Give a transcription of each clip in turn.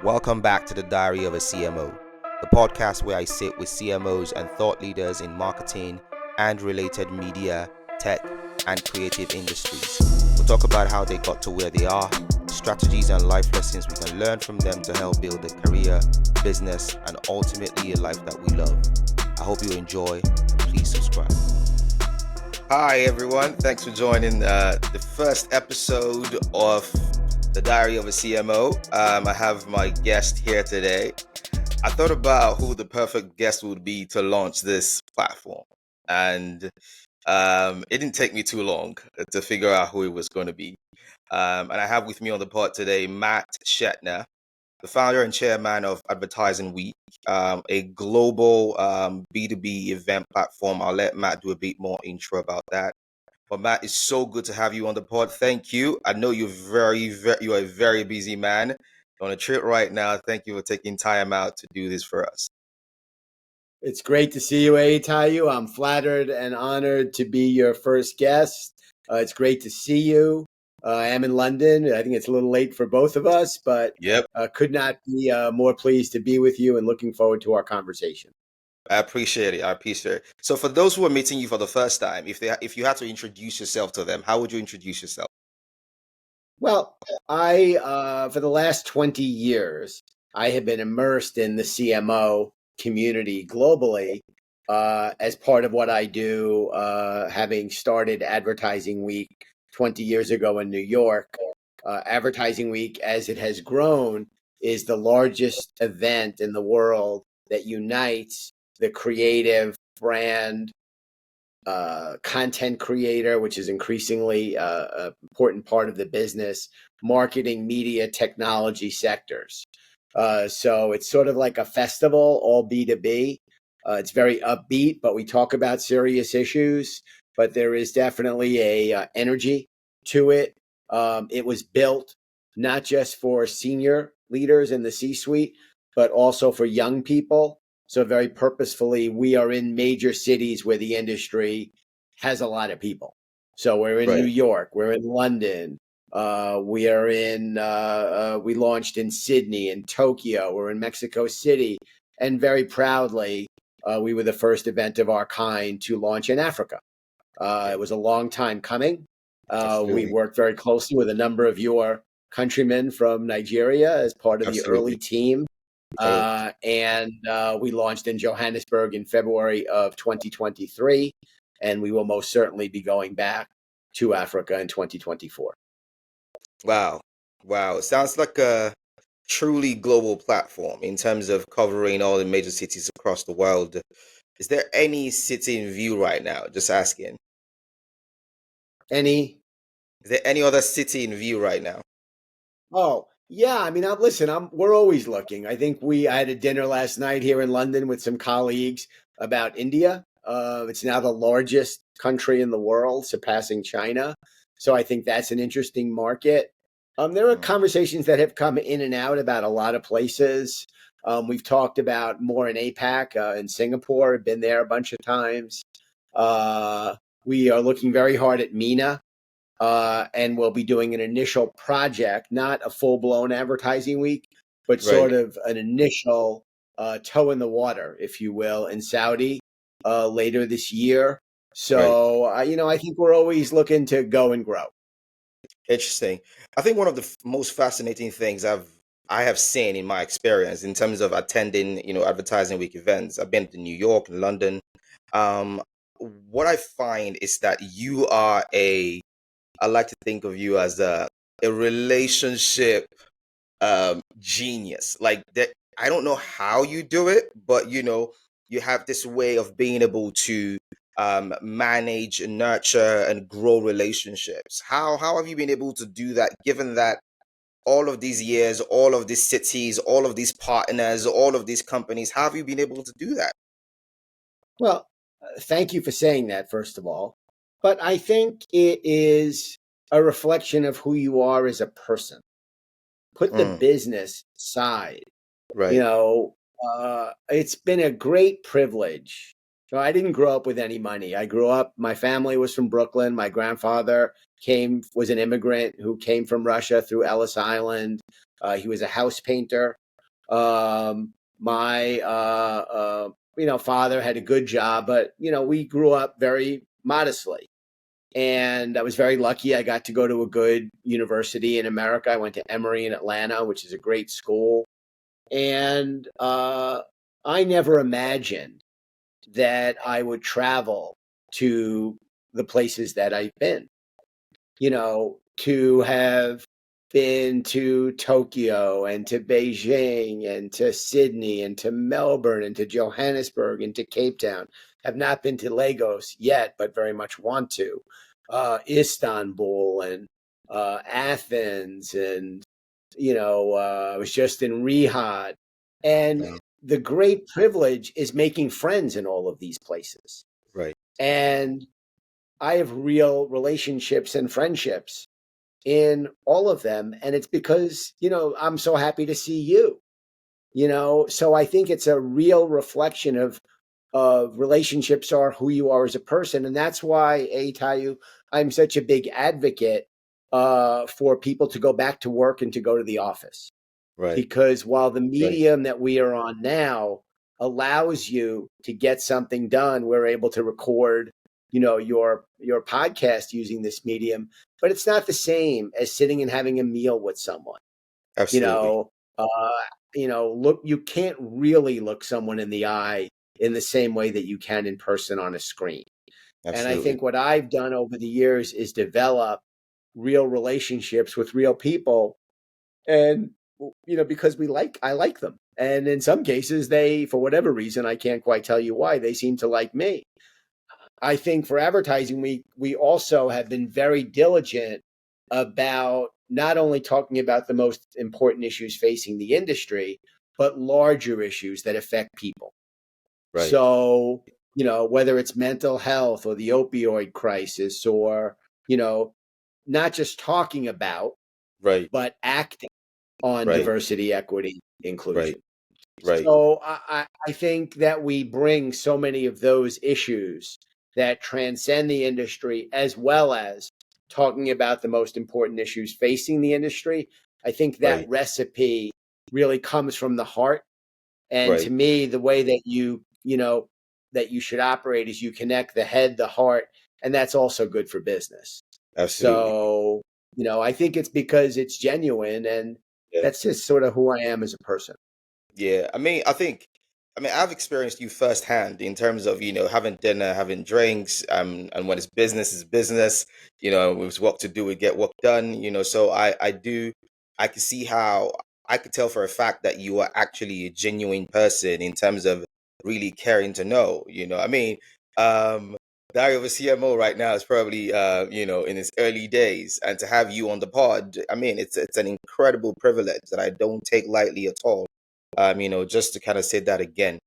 Welcome back to the Diary of a CMO, the podcast where I sit with CMOs and thought leaders in marketing and related media, tech, and creative industries. We'll talk about how they got to where they are, strategies and life lessons we can learn from them to help build a career, business, and ultimately a life that we love. I hope you enjoy, and please subscribe. Hi, everyone. Thanks for joining the first episode of the Diary of a CMO. I have my guest here today. I thought about who the perfect guest would be to launch this platform, and it didn't take me too long to figure out who it was going to be. And I have with me on the pod today Matt Scheckner, the founder and chairman of Advertising Week, a global B2B event platform. I'll let Matt do a bit more intro about that. But Matt, it's so good to have you on the pod. Thank you. I know you're you're a very busy man on a trip right now. Thank you for taking time out to do this for us. It's great to see you, EYITAYO. I'm flattered and honored to be your first guest. It's great to see you. I am in London. I think it's a little late for both of us, but could not be more pleased to be with you and looking forward to our conversation. I appreciate it. So for those who are meeting you for the first time, if you had to introduce yourself to them, how would you introduce yourself? Well, I for the last 20 years, I have been immersed in the CMO community globally as part of what I do, having started Advertising Week 20 years ago in New York. Advertising Week, as it has grown, is the largest event in the world that unites the creative brand, content creator, which is increasingly an important part of the business, marketing, media, technology sectors. So it's sort of like a festival, all B2B. It's very upbeat, but we talk about serious issues. But there is definitely a energy to it. It was built not just for senior leaders in the C-suite, but also for young people. So very purposefully, we are in major cities where the industry has a lot of people. So we're in New York, we're in London, we are in, we launched in Sydney and Tokyo, we're in Mexico City, and very proudly, we were the first event of our kind to launch in Africa. It was a long time coming. We worked very closely with a number of your countrymen from Nigeria as part of the early team. And we launched in Johannesburg in February of 2023, and we will most certainly be going back to Africa in 2024. Wow. It sounds like a truly global platform in terms of covering all the major cities across the world. Is there any city in view right now? Just asking. Is there any other city in view right now? Oh, yeah. I mean, listen, we're always looking. I think I had a dinner last night here in London with some colleagues about India. It's now the largest country in the world, surpassing China. So I think that's an interesting market. There are conversations that have come in and out about a lot of places. We've talked about more in APAC, in Singapore, been there a bunch of times. We are looking very hard at MENA. And we'll be doing an initial project, not a full-blown Advertising Week, but sort of an initial toe in the water, if you will, in Saudi later this year. So, I think we're always looking to go and grow. Interesting. I think one of the most fascinating things I have seen in my experience in terms of attending, Advertising Week events. I've been to New York and London. What I find is that you are I like to think of you as a relationship genius. Like that, I don't know how you do it, but you have this way of being able to manage and nurture and grow relationships. How have you been able to do that, given that all of these years, all of these cities, all of these partners, all of these companies, how have you been able to do that? Well, thank you for saying that, first of all. But I think it is a reflection of who you are as a person. Put the business aside. It's been a great privilege. I didn't grow up with any money. My family was from Brooklyn. My grandfather was an immigrant who came from Russia through Ellis Island. He was a house painter. My father had a good job, but we grew up very modestly. And I was very lucky. I got to go to a good university in America. I went to Emory in Atlanta, which is a great school. And I never imagined that I would travel to the places that I've been. To have been to Tokyo and to Beijing and to Sydney and to Melbourne and to Johannesburg and to Cape Town. Have not been to Lagos yet, but very much want to. Istanbul and Athens, and I was just in Riyadh. And Yeah. the great privilege is making friends in all of these places. Right. And I have real relationships and friendships in all of them. And it's because, I'm so happy to see you, so I think it's a real reflection of relationships are who you are as a person. And that's why, Tayu, I'm such a big advocate for people to go back to work and to go to the office. Right. Because while the Right. medium that we are on now allows you to get something done, we're able to record, your podcast using this medium, but it's not the same as sitting and having a meal with someone. You Absolutely. know, look, you can't really look someone in the eye in the same way that you can in person on a screen. And I Absolutely. think what I've done over the years is develop real relationships with real people. And, because I like them. And in some cases, they, for whatever reason, I can't quite tell you why, they seem to like me. I think for advertising, we also have been very diligent about not only talking about the most important issues facing the industry, but larger issues that affect people. Right. So, whether it's mental health or the opioid crisis, or, not just talking about, Right. but acting on Right. diversity, equity, Right. inclusion. Right. So I think that we bring so many of those issues that transcend the industry, as well as talking about the most important issues facing the industry. I think that Right. recipe really comes from the heart. And to Right. me, the way that that you should operate is you connect the head, the heart, and that's also good for business. Absolutely. So, I think it's because it's genuine, and Yeah. that's just sort of who I am as a person. Yeah. I've experienced you firsthand in terms of, having dinner, having drinks, and when it's business is business, with what to do, we get work done, so I can see how I could tell for a fact that you are actually a genuine person in terms of really caring to know, um, Diary of a CMO right now is probably, in its early days, and to have you on the pod, it's an incredible privilege that I don't take lightly at all. Just to kind of say that again.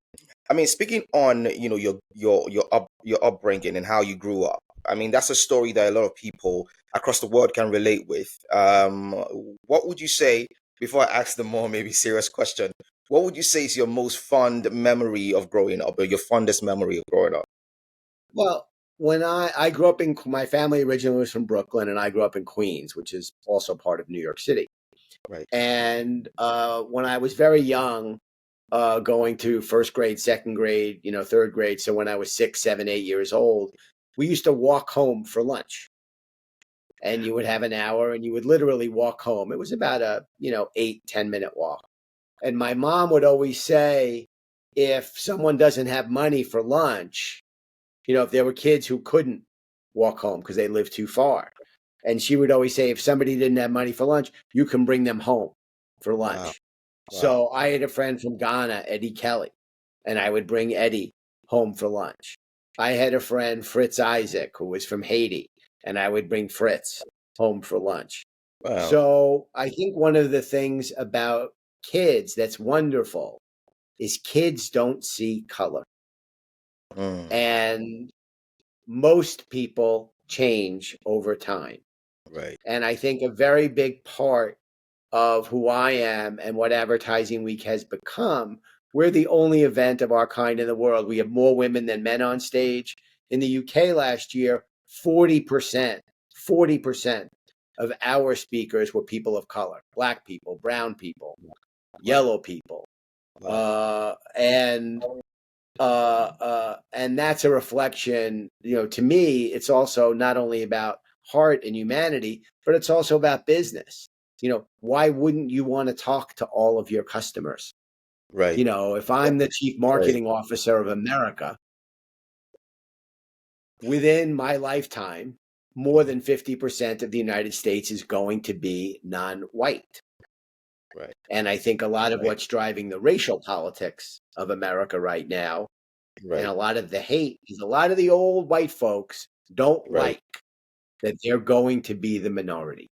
Speaking on, your upbringing and how you grew up. That's a story that a lot of people across the world can relate with. What would you say, before I ask the more maybe serious question, what would you say is your most fond memory of growing up, or your fondest memory of growing up? Well, when I grew up my family originally was from Brooklyn, and I grew up in Queens, which is also part of New York City. Right. And when I was very young, going to first grade, second grade, third grade. So when I was 6, 7, 8 years old, we used to walk home for lunch, and you would have an hour, and you would literally walk home. It was about a 8, 10 minute walk. And my mom would always say, if someone doesn't have money for lunch, if there were kids who couldn't walk home because they lived too far. And she would always say, if somebody didn't have money for lunch, you can bring them home for Wow. lunch. Wow. So I had a friend from Ghana, Eddie Kelly, and I would bring Eddie home for lunch. I had a friend, Fritz Isaac, who was from Haiti, and I would bring Fritz home for lunch. Wow. So I think one of the things about kids that's wonderful is kids don't see color. Mm, And most people change over time. right. And I think a very big part of who I am and what Advertising Week has become, we're the only event of our kind in the world. We have more women than men on stage. In the UK last year, 40% of our speakers were people of color, Black people, brown people, Wow. yellow people. Wow. And that's a reflection, to me, it's also not only about heart and humanity, but it's also about business. Why wouldn't you want to talk to all of your customers? Right. If I'm the chief Right. marketing officer of America, within my lifetime, more than 50% of the United States is going to be non-white. Right. And I think a lot of Right. what's driving the racial politics of America right now, and Right. a lot of the hate, is a lot of the old white folks don't Right. like that they're going to be the minority.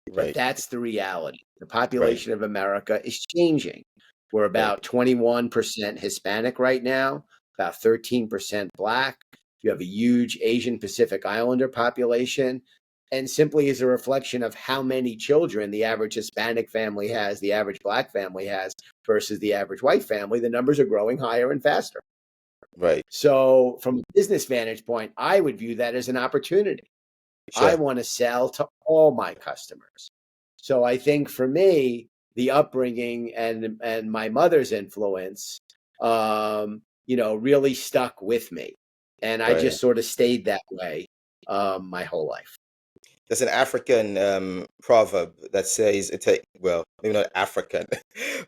But Right. that's the reality. The Right. population of America is changing. We're Right. about 21% Hispanic right now, about 13% Black. You have a huge Asian Pacific Islander population. And simply as a reflection of how many children the average Hispanic family has, the average Black family has, versus the average white family, the numbers are growing higher and faster. Right. So, from a business vantage point, I would view that as an opportunity. I Sure. want to sell to all my customers. So I think for me, the upbringing and my mother's influence, really stuck with me, and I Right. just sort of stayed that way my whole life. There's an African proverb that says it take well, maybe not African,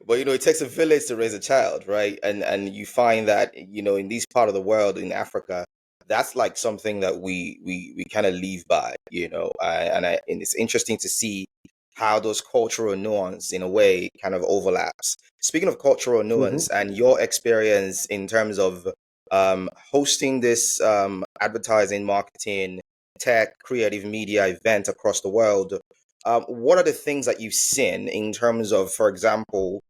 but it takes a village to raise a child, right? And you find that in this part of the world, in Africa, that's like something that we kind of live by, and it's interesting to see how those cultural nuance in a way kind of overlaps. Speaking of cultural Hmm. nuance and your experience in terms of hosting this advertising marketing tech, creative media event across the world. What are the things that you've seen in terms of, for example,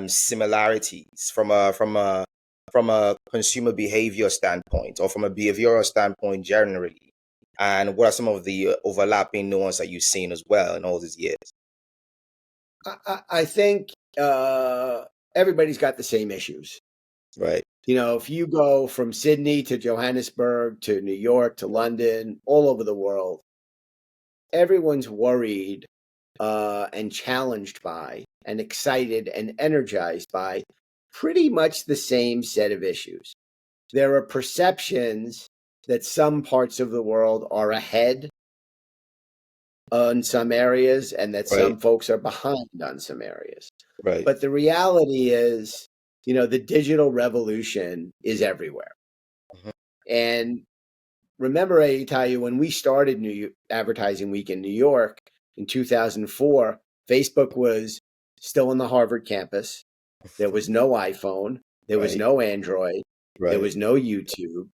similarities from a consumer behavior standpoint or from a behavioral standpoint generally? And what are some of the overlapping nuances that you've seen as well in all these years? I think everybody's got the same issues. Right, If you go from Sydney to Johannesburg to New York to London, all over the world, everyone's worried and challenged by and excited and energized by pretty much the same set of issues. There are perceptions that some parts of the world are ahead on some areas and that right, some folks are behind on some areas. right. But the reality is, the digital revolution is everywhere. Mhm. And remember, EYITAYO, when we started New Advertising Week in New York in 2004, Facebook was still on the Harvard campus. There was no iPhone. There was Right, no Android. There right, was no YouTube.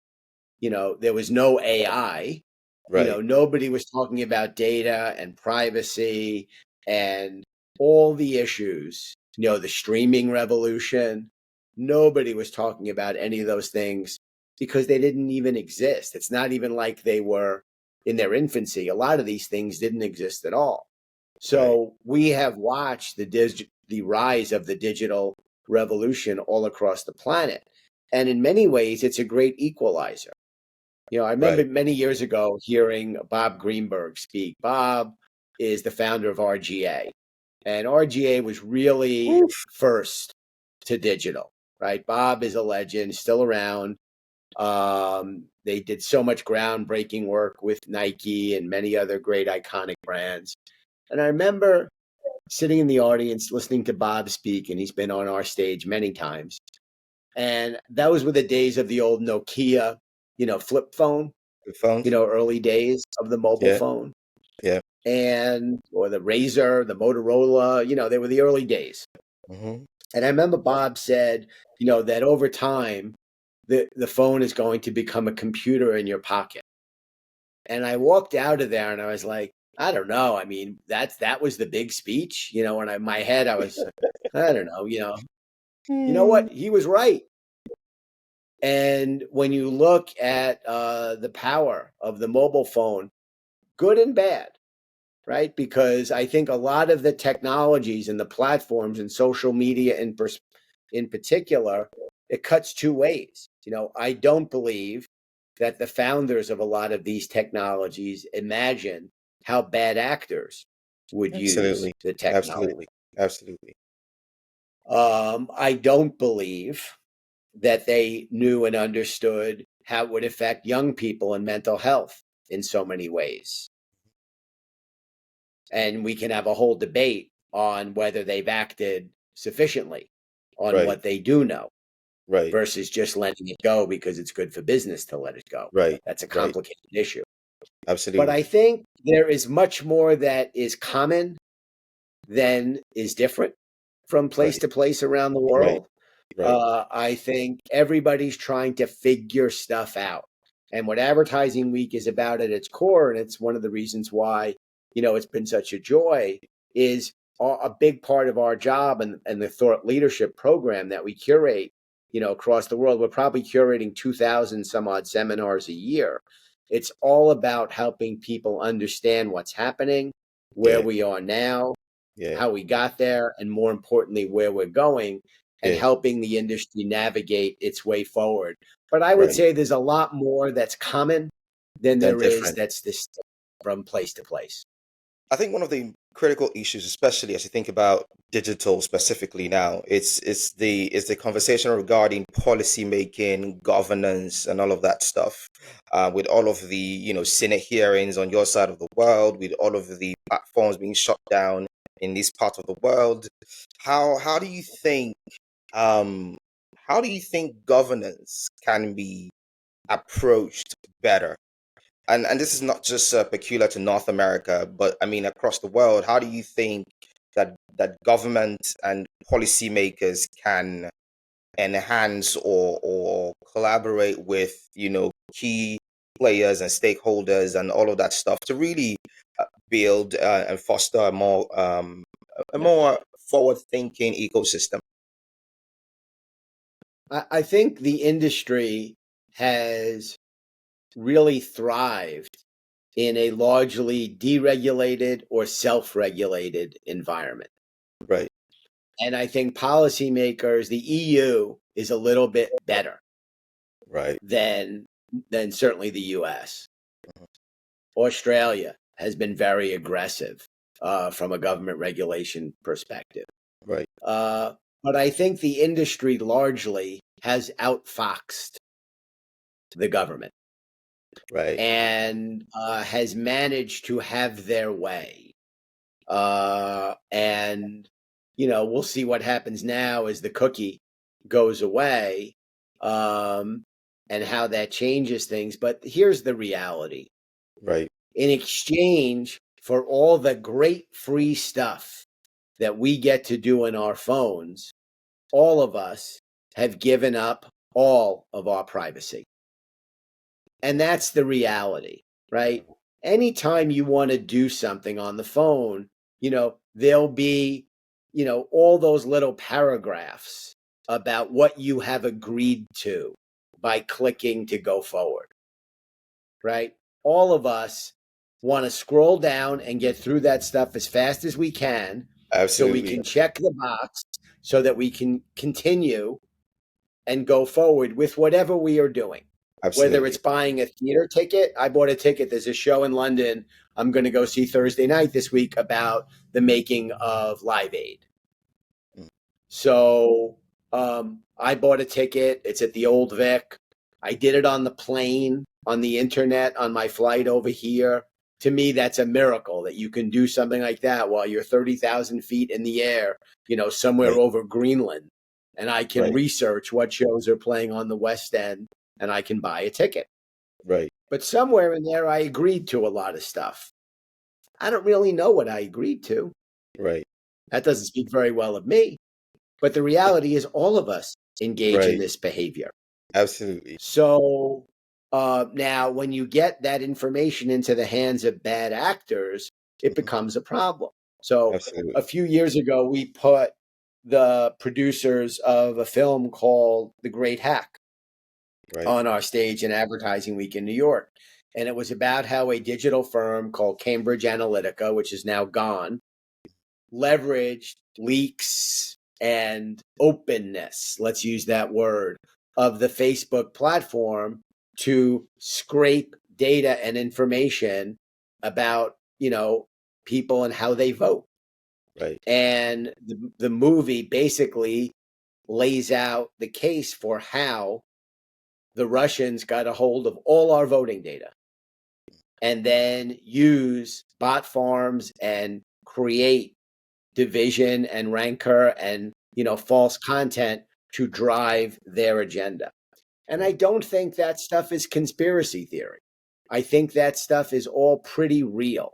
There was no AI. right. Nobody was talking about data and privacy and all the issues, the streaming revolution. Nobody was talking about any of those things because they didn't even exist. It's not even like they were in their infancy. A lot of these things didn't exist at all. Right. So we have watched the rise of the digital revolution all across the planet. And in many ways, it's a great equalizer. I remember Right. many years ago hearing Bob Greenberg speak. Bob is the founder of RGA, and RGA was really Oof. first to digital, right? Bob is a legend, still around. They did so much groundbreaking work with Nike and many other great iconic brands. And I remember sitting in the audience listening to Bob speak, and he's been on our stage many times. And that was with the days of the old Nokia, flip phone, The phones. early days of the mobile Yeah. phone, Yeah. and or the Razor, the Motorola, they were the early days. Hmm. And I remember Bob said, that over time, the phone is going to become a computer in your pocket. And I walked out of there and I was like, I don't know. I mean, that was the big speech, and in my head I was, I don't know, you know what? He was right. And when you look at the power of the mobile phone, good and bad, right? Because I think a lot of the technologies and the platforms and social media in particular, it cuts two ways. I don't believe that the founders of a lot of these technologies imagine how bad actors would use Absolutely. the Absolutely. technology. Absolutely. I don't believe that they knew and understood how it would affect young people and mental health in so many ways. And we can have a whole debate on whether they've acted sufficiently on Right. what they do know Right. versus just letting it go because it's good for business to let it go. Right. That's a Right. complicated issue. But Absolutely. I think there is much more that is common than is different from place Right. to place around the Right. world. Right. I think everybody's trying to figure stuff out. And what Advertising Week is about at its core, and it's one of the reasons why, it's been such a joy, is a big part of our job and the thought leadership program that we curate, across the world. We're probably curating 2,000 some odd seminars a year. It's all about helping people understand what's happening, where Yeah. we are now, Yeah. how we got there, and more importantly, where we're going, and Yeah. helping the industry navigate its way forward. But I would Right. say there's a lot more that's common than Then there is different. that's distinct from place to place. I think one of the critical issues, especially as you think about digital specifically now, it's the conversation regarding policy making, governance, and all of that stuff. With all of the Senate hearings on your side of the world, with all of the platforms being shut down in this part of the world, how do you think um how do you think governance can be approached better? And this is not just peculiar to North America, but I mean across the world. How do you think that government and policymakers can enhance or collaborate with key players and stakeholders and all of that stuff to really build and foster a Yeah. more forward thinking ecosystem? I think the industry has really thrived in a largely deregulated or self regulated environment. Right, And I think policymakers, the EU is a little bit better right, than certainly the US. Australia has been very aggressive from a government regulation perspective. right, Uh, but I think the industry largely has outfoxed the government right, and has managed to have their way. And, we'll see what happens now as the cookie goes away, um, and how that changes things. But here's the reality: right, in exchange for all the great free stuff that we get to do in our phones, all of us have given up all of our privacy. And that's the reality, right? Anytime you want to do something on the phone, there'll be, all those little paragraphs about what you have agreed to by clicking to go forward, right? All of us want to scroll down and get through that stuff as fast as we can so we absolutely, can check the box so that we can continue and go forward with whatever we are doing. Whether absolutely, it's buying a theater ticket, I bought a ticket. There's a show in London I'm going to go see Thursday night this week about the making of Live Aid. mm, So I bought a ticket. It's at the Old Vic. I did it on the plane, on the internet, on my flight over here. To me, that's a miracle that you can do something like that while you're 30,000 feet in the air, somewhere right, over Greenland. And I can right, research what shows are playing on the West End and I can buy a ticket. right, But somewhere in there, I agreed to a lot of stuff. I don't really know what I agreed to. right, That doesn't speak very well of me. But the reality is, all of us engage in right, this behavior. absolutely, So now, when you get that information into the hands of bad actors, it mhm, becomes a problem. So a absolutely, few years ago, we put the producers of a film called The Great Hack right, on our stage in Advertising Week in New York. And it was about how a digital firm called Cambridge Analytica, which is now gone, leveraged leaks and openness, let's use that word, of the Facebook platform to scrape data and information about, people and how they vote. Right. And the movie basically lays out the case for how the Russians got a hold of all our voting data and then use bot farms and create division and rancor and false content to drive their agenda. And I don't think that stuff is conspiracy theory. I think that stuff is all pretty real.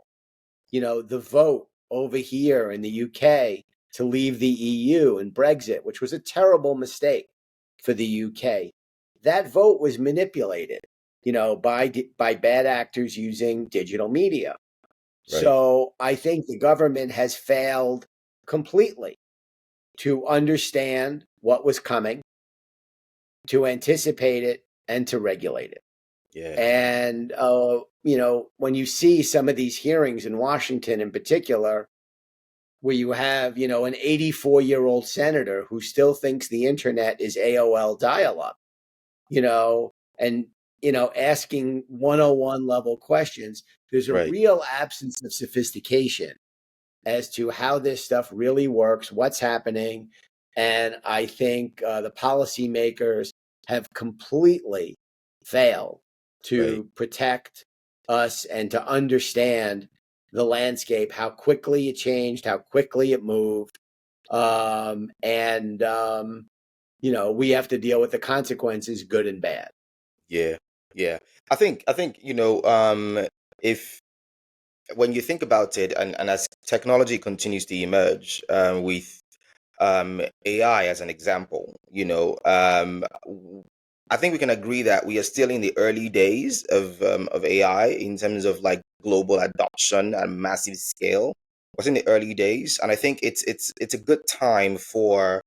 The vote over here in the UK to leave the EU and Brexit, which was a terrible mistake for the UK, that vote was manipulated, by bad actors using digital media. Right. So I think the government has failed completely to understand what was coming, to anticipate it, and to regulate it. Yeah. And, when you see some of these hearings in Washington in particular, where you have, an 84-year-old senator who still thinks the internet is AOL dial-up, and, asking 101 level questions, there's a Right. real absence of sophistication as to how this stuff really works, what's happening. And I think the policymakers have completely failed to protect us and to understand the landscape, how quickly it changed, how quickly it moved. We have to deal with the consequences, good and bad. Yeah. Yeah. I think, if when you think about it, and as technology continues to emerge, with AI as an example, I think we can agree that we are still in the early days of AI in terms of like global adoption and massive scale. We're in the early days, and I think it's a good time for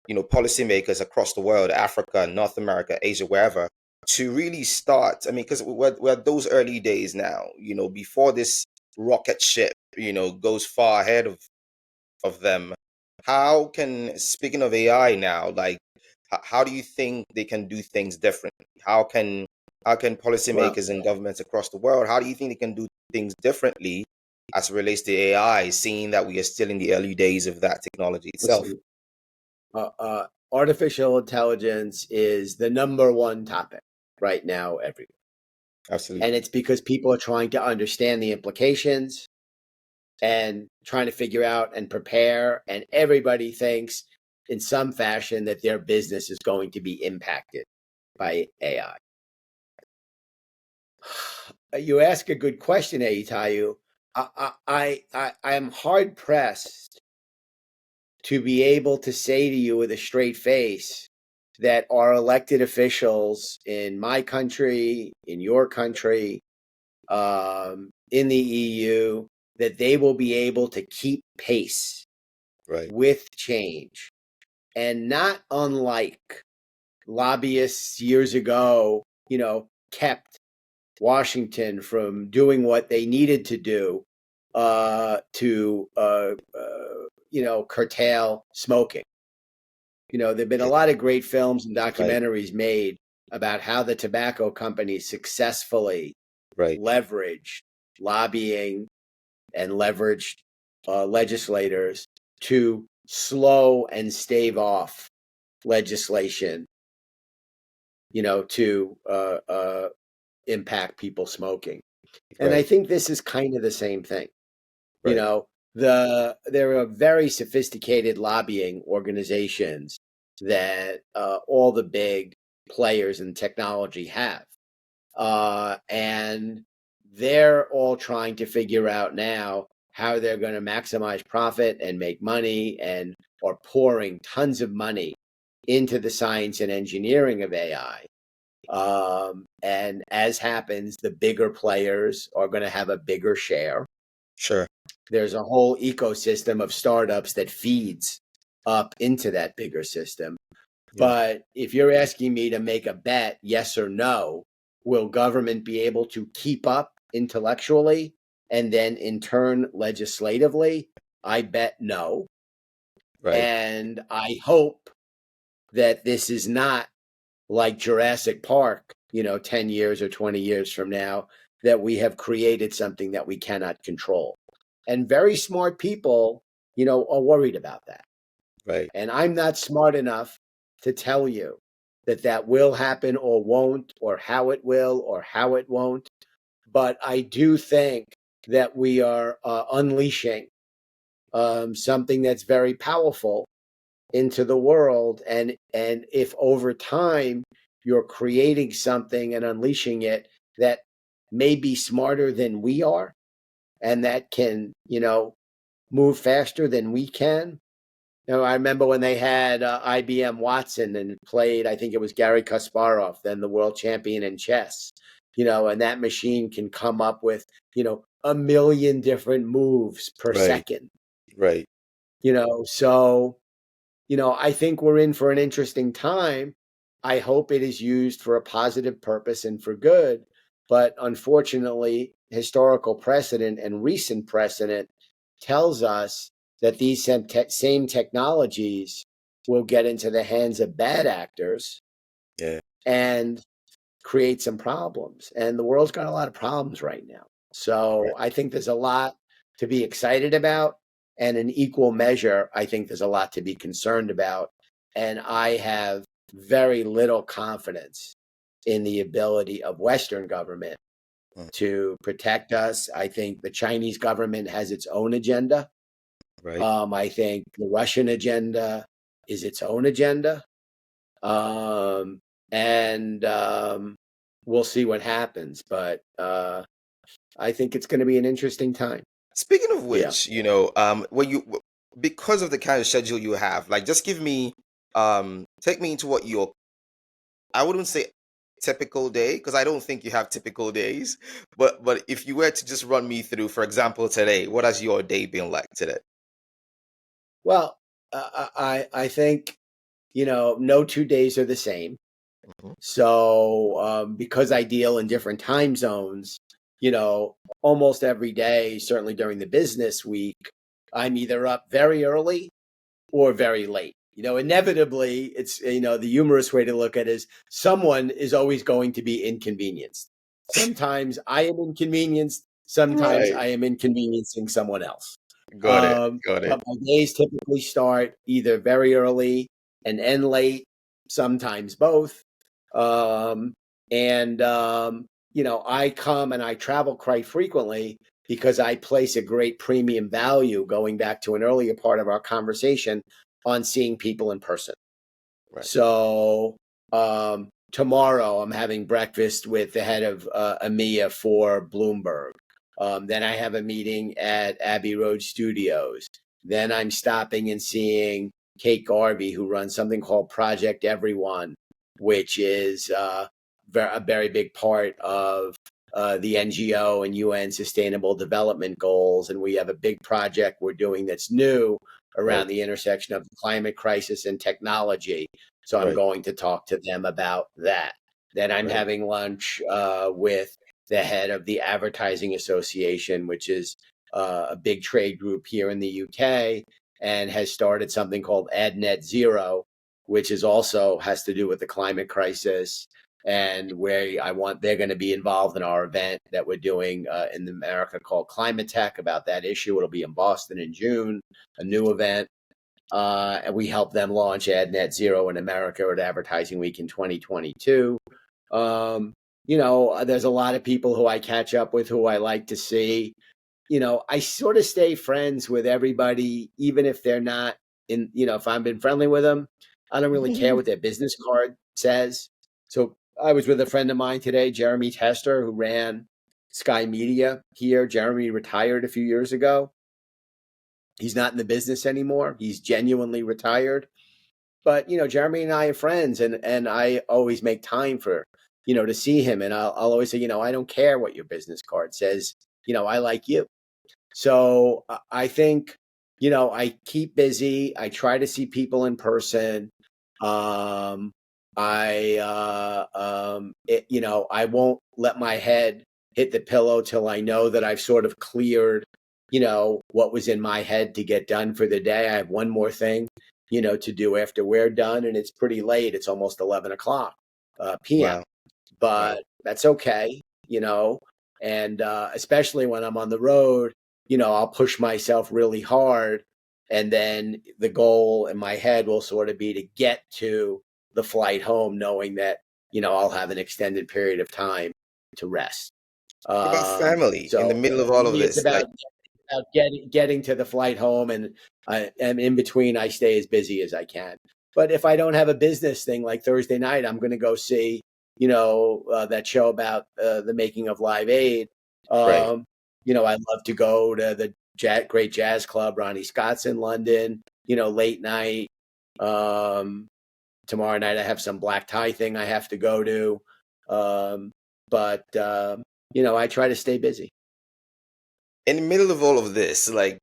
policymakers across the world, Africa, North America, Asia, wherever, to really start. I mean, because we're at those early days now. Before this rocket ship, goes far ahead of them. How can, speaking of AI now, like how do you think they can do things differently? How can Well, policymakers and governments across the world, how do you think they can do things differently as it relates to AI, seeing that we are still in the early days of that technology itself? listen, artificial intelligence is the number one topic right now everywhere. And Absolutely. it's because people are trying to understand the implications and trying to figure out and prepare. And everybody thinks in some fashion that their business is going to be impacted by AI. You ask a good question, EYITAYO. I am hard pressed to be able to say to you with a straight face that our elected officials in my country, in your country, in the EU, that they will be able to keep pace Right. with change. And not unlike lobbyists years ago, kept Washington from doing what they needed to do to curtail smoking. There've been a Yeah. lot of great films and Right. documentaries made about how the tobacco companies successfully Right. leveraged lobbying and leveraged legislators to slow and stave off legislation, to impact people smoking. And I Right. think this is kind of the same thing. You Right. know, there are very sophisticated lobbying organizations that all the big players in technology have, and they're all trying to figure out now how they're going to maximize profit and make money, and are pouring tons of money into the science and engineering of AI. And as happens, the bigger players are going to have a bigger share. Sure. There's a whole ecosystem of startups that feeds up into that bigger system. Yeah. But if you're asking me to make a bet, yes or no, will government be able to keep up intellectually and then in turn legislatively? I bet no. Right. And I hope that this is not like Jurassic Park, 10 years or 20 years from now, that we have created something that we cannot control. And very smart people are worried about that. Right. And I'm not smart enough to tell you that that will happen or won't, or how it will or how it won't. But I do think that we are unleashing something that's very powerful into the world. And if over time you're creating something and unleashing it that may be smarter than we are, and that can, move faster than we can. I remember when they had IBM Watson and it played, I think it was Garry Kasparov, then the world champion in chess, and that machine can come up with, a million different moves per Right. second, Right. So, I think we're in for an interesting time. I hope it is used for a positive purpose and for good. But unfortunately, historical precedent and recent precedent tells us that these same technologies will get into the hands of bad actors Yeah. and create some problems. And the world's got a lot of problems right now. Right. So I think there's a lot to be excited about. And in equal measure, I think there's a lot to be concerned about. And I have very little confidence in the ability of Western government Mm. to protect us. I think the Chinese government has its own agenda. Right. I think the Russian agenda is its own agenda. And we'll see what happens. But I think it's going to be an interesting time. Speaking of Yeah. which, when because of the kind of schedule you have, like, just give me, take me into what your, I wouldn't say typical day, because I don't think you have typical days, but if you were to just run me through, for example, today, what has your day been like today? Well, I think, no 2 days are the same. Mhm. So because I deal in different time zones, almost every day, certainly during the business week, I'm either up very early or very late. Inevitably, it's, the humorous way to look at it is someone is always going to be inconvenienced. Sometimes I am inconvenienced, sometimes Right. I am inconveniencing someone else. Got it. Got it. But my days typically start either very early and end late, sometimes both. Um, and, I come and I travel quite frequently because I place a great premium value, going back to an earlier part of our conversation, on seeing people in person. Right. So tomorrow I'm having breakfast with the head of EMEA for Bloomberg. Then I have a meeting at Abbey Road Studios. Then I'm stopping and seeing Kate Garvey, who runs something called Project Everyone, which is a very big part of the NGO and UN Sustainable Development Goals. And we have a big project we're doing that's new Right. around the intersection of the climate crisis and technology. So I'm Right. going to talk to them about that. Then I'm Right. having lunch with the head of the Advertising Association, which is a big trade group here in the UK, and has started something called AdNet Zero, which is also has to do with the climate crisis, and where they're going to be involved in our event that we're doing in America called Climate Tech about that issue. It'll be in Boston in June, a new event. And we help them launch AdNet Zero in America at Advertising Week in 2022. There's a lot of people who I catch up with who I like to see. I sort of stay friends with everybody, even if they're not if I've been friendly with them, I don't really care what their business card says. So I was with a friend of mine today, Jeremy Tester, who ran Sky Media here. Jeremy retired a few years ago. He's not in the business anymore. He's genuinely retired. But, Jeremy and I are friends, and I always make time for, to see him. And I'll always say, I don't care what your business card says. I like you. So I think, I keep busy. I try to see people in person. I won't let my head hit the pillow till I know that I've sort of cleared, what was in my head to get done for the day. I have one more thing, to do after we're done, and it's pretty late. It's almost 11 o'clock p.m. Wow. Wow. But that's okay, and especially when I'm on the road, I'll push myself really hard And then the goal in my head will sort of be to get to the flight home, knowing that, I'll have an extended period of time to rest. What about family in the So middle of for all of me, it's this? Like, about getting to the flight home, and in between, I stay as busy as I can. But if I don't have a business thing like Thursday night, I'm going to go see, that show about the making of Live Aid. right. I love to go to the great jazz club, Ronnie Scott's in London. Late night. Um, Tomorrow night, I have some black tie thing I have to go to. But I try to stay busy. In the middle of all of this, like,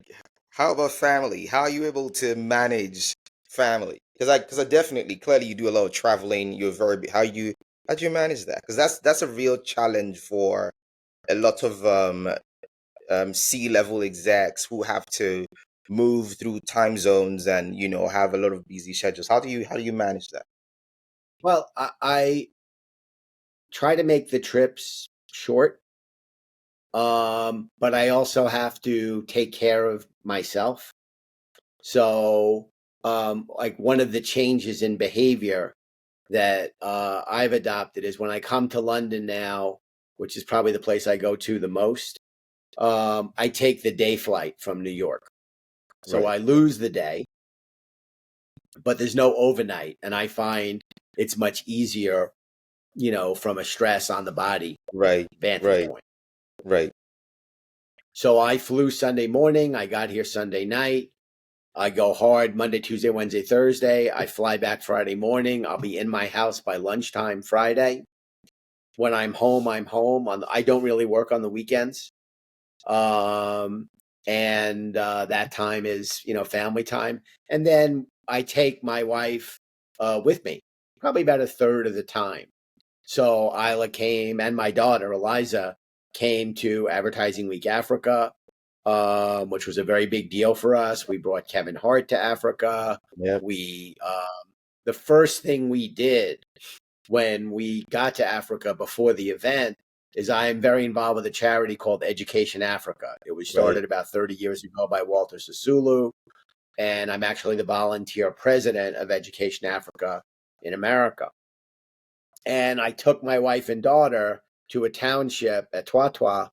how about family? How are you able to manage family? Because I definitely, clearly, you do a lot of traveling. You're how do you manage that? Because that's a real challenge for a lot of C-level execs who have to move through time zones and have a lot of busy schedules. How do you manage that? Well, I try to make the trips short, but I also have to take care of myself. So, like one of the changes in behavior that I've adopted is when I come to London now, which is probably the place I go to the most. I take the day flight from New York, so Right, I lose the day, but there's no overnight, and I find it's much easier, from a stress on the body right, vantage right, point. right, So I flew Sunday morning. I got here Sunday night. I go hard Monday, Tuesday, Wednesday, Thursday. I fly back Friday morning. I'll be in my house by lunchtime Friday. When I'm home, I'm home. I don't really work on the weekends. And that time is, family time. And then I take my wife with me, probably about a third of the time. So Isla came, and my daughter Eliza came to Advertising Week Africa, which was a very big deal for us. We brought Kevin Hart to Africa. yeah, We The first thing we did when we got to Africa before the event is I am very involved with a charity called Education Africa. It was right, started about 30 years ago by Walter Sisulu, and I'm actually the volunteer president of Education Africa in America. And I took my wife and daughter to a township at Twatwa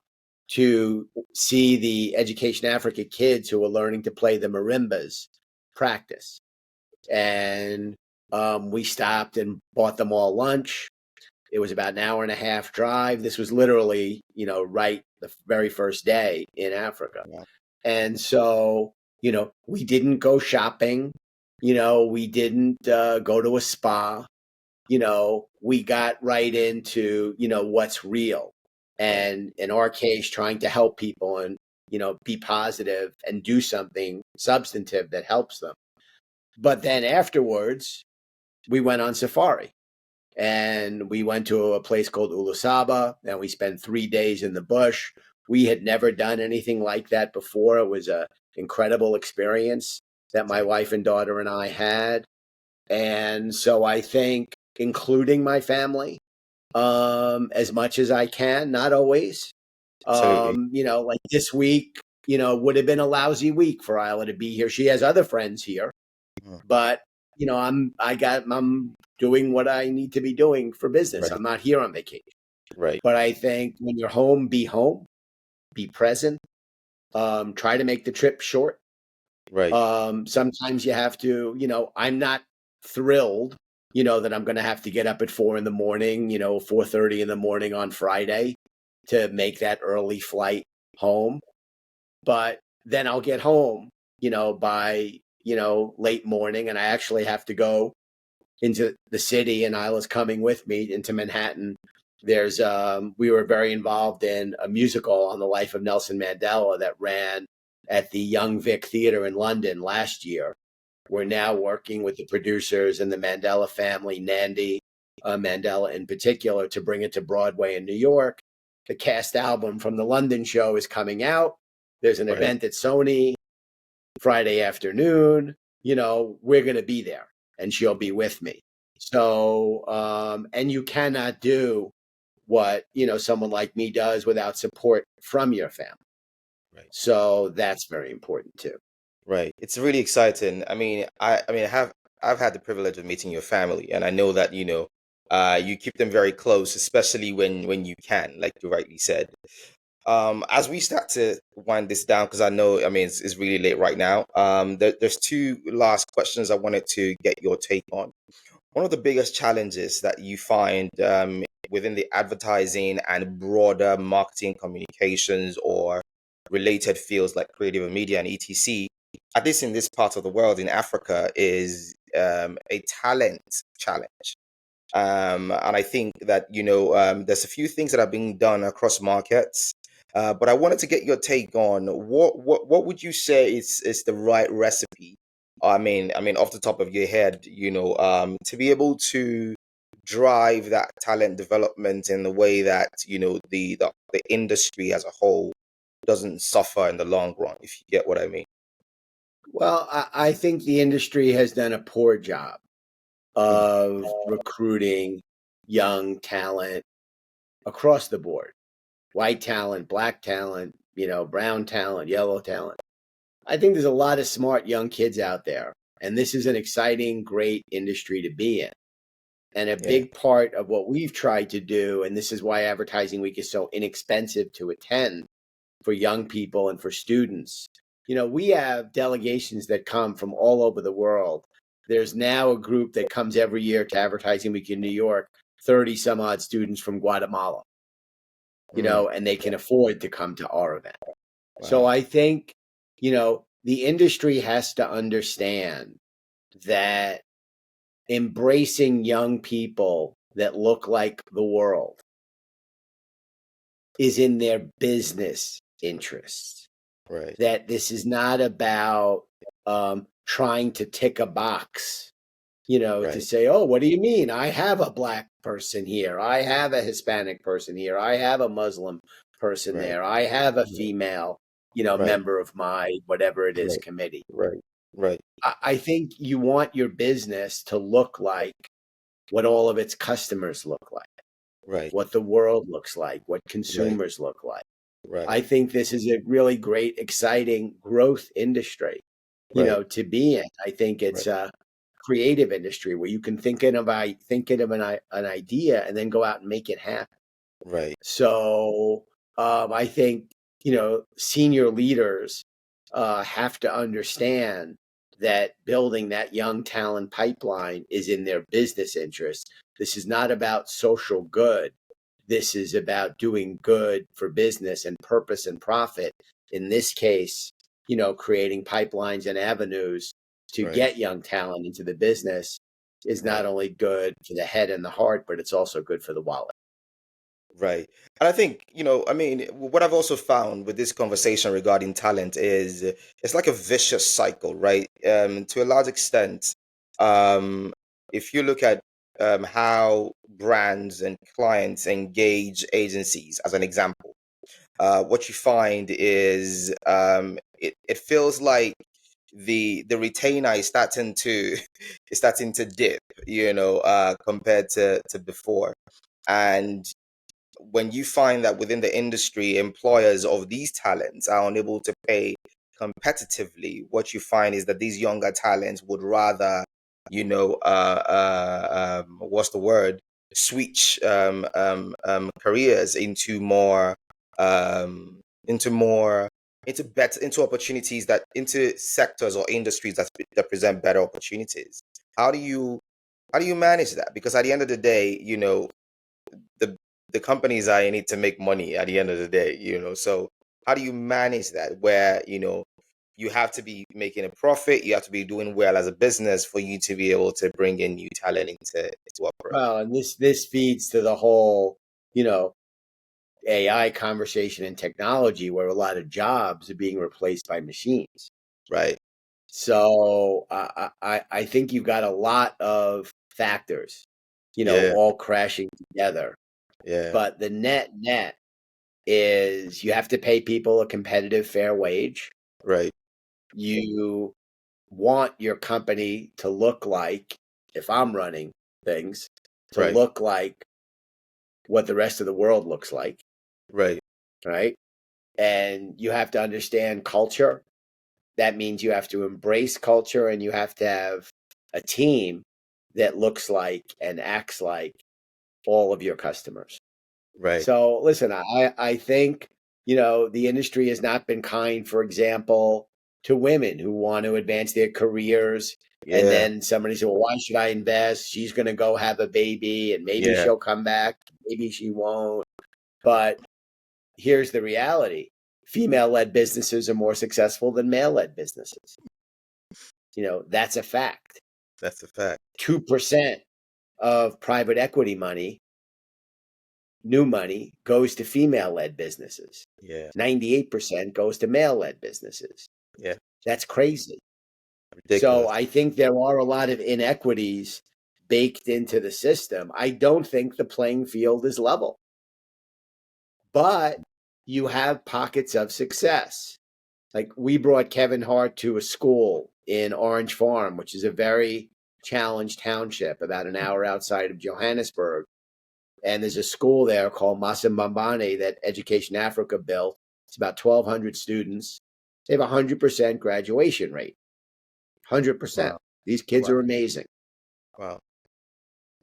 to see the Education Africa kids who were learning to play the marimbas practice. And we stopped and bought them all lunch. It was about an hour and a half drive. This was literally, right the very first day in Africa. yeah, And so, we didn't go shopping. We didn't go to a spa. We got right into, what's real. right, And in our case, trying to help people and, be positive and do something substantive that helps them. But then afterwards, we went on safari, and we went to a place called Ulusaba, and we spent 3 days in the bush. We had never done anything like that before. It was an incredible experience that my wife and daughter and I had. And so I think including my family, as much as I can, not always. absolutely. Like this week, would have been a lousy week for Isla to be here. She has other friends here, Mhm. but I'm doing what I need to be doing for business. Right, I'm not here on vacation. right, But I think when you're home, be present. Try to make the trip short. right, Sometimes you have to, I'm not thrilled, that I'm going to have to get up at 4 in the morning, 4:30 in the morning on Friday to make that early flight home. But then I'll get home, by, late morning, and I actually have to go into the city, and Isla's coming with me into Manhattan. We were very involved in a musical on the life of Nelson Mandela that ran at the Young Vic Theatre in London last year. We're now working with the producers and the Mandela family, Nandi Mandela in particular, to bring it to Broadway in New York. The cast album from the London show is coming out. There's an right, event at Sony Friday afternoon. We're going to be there, and she'll be with me. So, and you cannot do what, someone like me does without support from your family. right. So that's very important too. Right. It's really exciting. I mean, I've had the privilege of meeting your family, and I know that, you keep them very close, especially when you can, like you rightly said. As we start to wind this down, because I know, I mean, it's really late right now. There's two last questions I wanted to get your take on. One of the biggest challenges that you find within the advertising and broader marketing communications or related fields like creative and media and etc, at least in this part of the world, in Africa, is a talent challenge. And I think that, there's a few things that are being done across markets. But I wanted to get your take on what would you say is the right recipe? I mean, off the top of your head, to be able to drive that talent development in the way that, the industry as a whole doesn't suffer in the long run, if you get what I mean. Well, I think the industry has done a poor job Mm, of recruiting young talent across the board. White talent, black talent, brown talent, yellow talent. I think there's a lot of smart young kids out there, and this is an exciting, great industry to be in. And a yeah, big part of what we've tried to do, and this is why Advertising Week is so inexpensive to attend for young people and for students. We have delegations that come from all over the world. There's now a group that comes every year to Advertising Week in New York, 30 some odd students from Guatemala, mm, and they can afford to come to our event. So wow, I think, the industry has to understand that embracing young people that look like the world is in their business interests. right, That this is not about trying to tick a box, to right, say, oh, what do you mean? I have a black person here. I have a Hispanic person here. I have a Muslim person right, there. I have a female, right, member of my whatever it is right, committee. right, right, I think you want your business to look like what all of its customers look like, right, what the world looks like, what right, consumers look like. right, I think this is a really great, exciting growth industry, right, to be in. I think right, it's a creative industry where you can think of an idea and then go out and make it happen. right, So I think senior leaders have to understand that building that young talent pipeline is in their business interest. This is not about social good. This is about doing good for business and purpose and profit. In this case, creating pipelines and avenues to right, get young talent into the business is not right. only good for the head and the heart, but it's also good for the wallet. Right. And I think, I mean, what I've also found with this conversation regarding talent is it's like a vicious cycle, right? To a large extent, um, if you look at how brands and clients engage agencies, as an example, what you find is it feels like the retainer is starting to is starting to dip, compared to before. And when you find that within the industry, employers of these talents are unable to pay competitively, what you find is that these younger talents would rather, what's the word? Switch careers um, into more, into opportunities into sectors or industries that present better opportunities. How do you how do you manage that? Because at the end of the day, the the companies are in it to make money at the end of the day, so how do you manage that where you have to be making a profit, you have to be doing well as a business for you to be able to bring in new talent into operate. Well, and this feeds to the whole, you know, AI conversation and technology where a lot of jobs are being replaced by machines. Right. So I think you've got a lot of factors, Yeah. all crashing together. Yeah. But the net is you have to pay people a competitive, fair wage. Right. You want your company to look like, if I'm running things, to Right. look like what the rest of the world looks like, Right. right? And you have to understand culture. that means you have to embrace culture and you have to have a team that looks like and acts like all of your customers. Right. So listen, I think, the industry has not been kind, for example, to women who want to advance their careers. And Yeah. then somebody said, well, why should I invest? She's going to go have a baby and maybe Yeah. she'll come back. Maybe she won't. But here's the reality. Female-led businesses are more successful than male-led businesses. That's a fact. That's a fact. 2% of private equity money, new money, goes to female-led businesses. Yeah. 98% goes to male-led businesses. Yeah. That's crazy. So Ridiculous. I think there are a lot of inequities baked into the system. I don't think the playing field is level, but you have pockets of success. Like we brought Kevin Hart to a school in Orange Farm, which is a very challenged township about an hour outside of Johannesburg. And there's a school there called Masembambane that Education Africa built. It's about 1,200 students. They have a 100% graduation rate. 100%. Wow. These kids Wow. are amazing. Wow.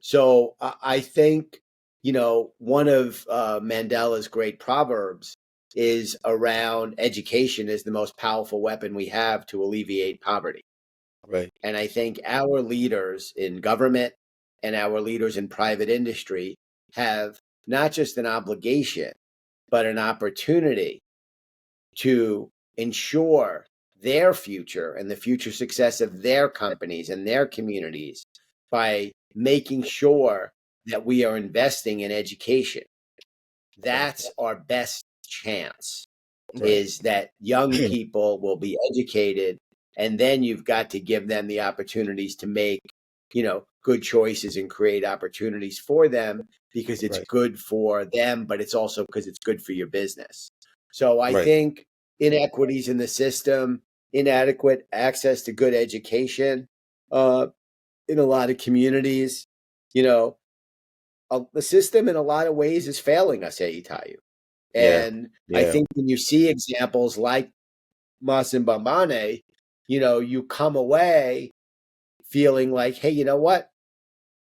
So I think, one of Mandela's great proverbs is around education is the most powerful weapon we have to alleviate poverty. Right. And I think our leaders in government and our leaders in private industry have not just an obligation, but an opportunity to ensure their future and the future success of their companies and their communities by making sure that we are investing in education. That's our best chance, Right. is that young people will be educated, and then you've got to give them the opportunities to make, good choices and create opportunities for them, because it's Right. good for them, but it's also because it's good for your business. So I Right. think inequities in the system, inadequate access to good education, in a lot of communities, the system in a lot of ways is failing us, EYITAYO. Yeah. And I Yeah. think when you see examples like Masimbambane, you come away feeling like, hey, you know what?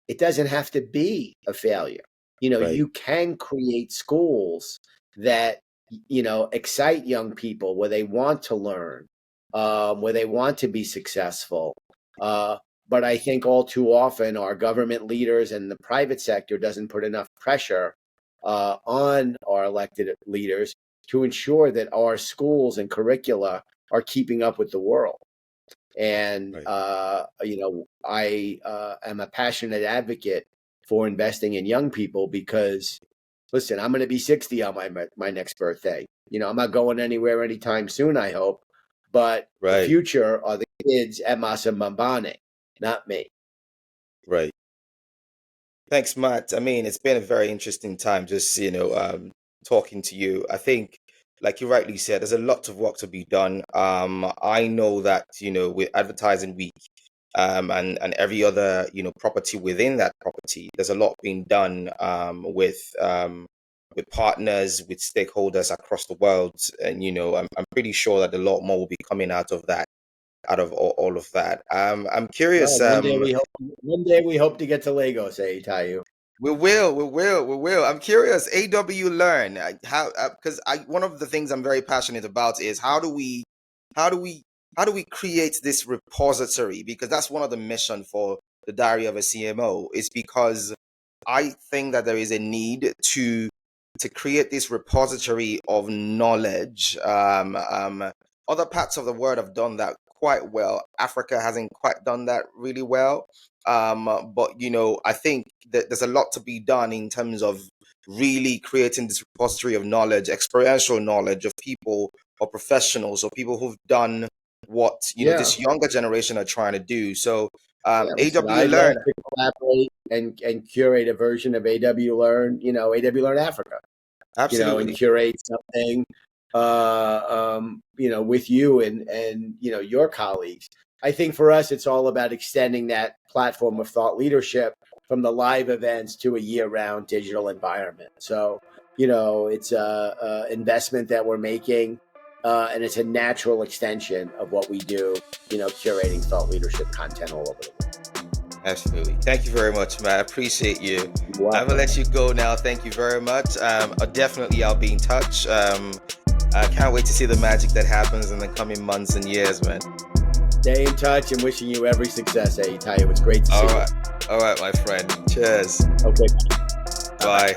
It doesn't have to be a failure. Right. You can create schools that, excite young people where they want to learn, where they want to be successful. But I think all too often our government leaders and the private sector doesn't put enough pressure on our elected leaders to ensure that our schools and curricula are keeping up with the world. And, Right. I am a passionate advocate for investing in young people because, listen, I'm going to be 60 on my next birthday. I'm not going anywhere anytime soon, I hope. But the Right. future are the kids at Masembambane, not me. Right. Thanks, Matt. I mean, it's been a very interesting time just, talking to you. I think, like you rightly said, there's a lot of work to be done. I know that, with Advertising Week, and every other, property within that property, there's a lot being done, with partners, with stakeholders across the world. And, I'm pretty sure that a lot more will be coming out of that, out of all of that. I'm curious. Well, one day we hope to get to Lagos, EYITAYO. We will, we will, we will. I'm curious. AW Learn, how, because I one of the things I'm very passionate about is how do we, how do we create this repository? Because that's one of the mission for the Diary of a CMO. Is because I think that there is a need to create this repository of knowledge. Other parts of the world have done that quite well. Africa hasn't quite done that really well. But I think that there's a lot to be done in terms of really creating this repository of knowledge, experiential knowledge of people or professionals or people who've done what Yeah. this younger generation are trying to do. So Yeah, listen, AW I'd love Learn, to collaborate and curate a version of AW Learn, AW Learn Africa, and absolutely, curate something, with you and your colleagues. I think for us, it's all about extending that platform of thought leadership from the live events to a year-round digital environment. So, it's a investment that we're making. and it's a natural extension of what we do, curating thought leadership content all over the world. Absolutely. Thank you very much, man. I appreciate you. You're welcome. I'm gonna let you go now. Thank you very much. Definitely, I'll be in touch. I can't wait to see the magic that happens in the coming months and years, man. Stay in touch and wishing you every success, EYITAYO. It's great to see you. All right, my friend. Cheers. Okay. Bye.